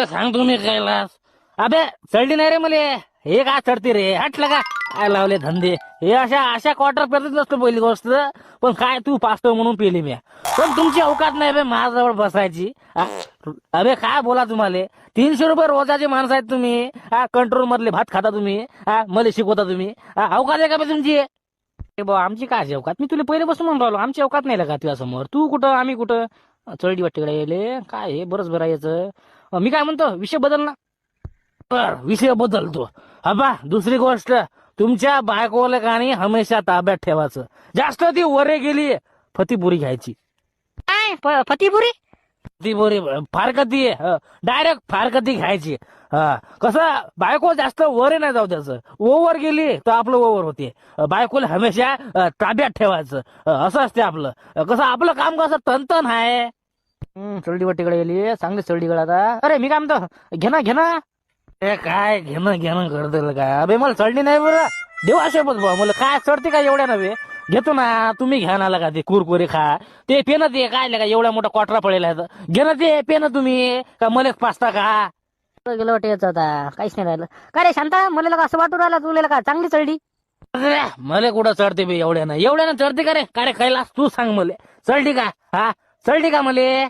सांग तुम्ही कैलास. अबे चढली नाही रे मले. हे काय चढते रे, हटलं का काय लावले धंदे हे. अशा अशा क्वार्टर पेरत नसतो पहिली गोष्ट. पण काय तू पाचतो म्हणून पेली मी. पण तुमची अवकात नाही बे माझ्याजवळ बसायची. अबे काय बोला तुम्हाला. 300 रुपये रोजाचे माणसं आहेत तुम्ही. कंट्रोल मधले भात खाता तुम्ही. मला शिकवता तुम्ही. अवकात आहे का बे तुमची. भाऊ आमची काय अवकात. मी तुला पहिले बसून म्हणून राहिलो आमची अवकात नाही का तुझ्या समोर. तू कुठं आम्ही कुठं. चढडी वाटीकडे येले काय हे बरंच बरं यायचं. मी काय म्हणतो विषय बदल ना. बर विषय बदलतो. बा दुसरी गोष्ट तुमच्या बायकोला गाणी हमेशा ताब्यात ठेवायचं. जास्त ती वरे गेली फतीपुरी घ्यायची. काय फतीपुरी. फतीपुरी फारकती डायरेक्ट फारकती घ्यायची. कसं बायको जास्त वरे नाही जाऊ द्यायचं. ओव्हर गेली तर आपलं ओव्हर होते. बायकोला हमेशा ताब्यात ठेवायचं. असं असते आपलं. कसं आपलं काम कसं तनतन आहे. चढडी वाटीकडे गेली चांगली चढडीकडे आता. अरे मी काय म्हणतो घे ना. ए काय घेणं करतो काय. अबे मला चढली नाही बरं. देऊ असे बघ मला काय चढते काय एवढ्या नव्हे. घेतो ना तुम्ही घ्या ना का ते कुरकुरे खा. ते पेन ते काय का एवढ्या मोठा क्वाटरा पडेला घे ना ते पेन तुम्ही का मला पास्ता का. गेलं वाटायचं आता काहीच नाही राहिलं. का रे शांता मला असं वाटू राहिलं तुला का चांगली चढली. मला कुठं चढते बे एवढ्यानं चढते का रे. का रे कैलास तू सांग मला चढली का. चढली का मले.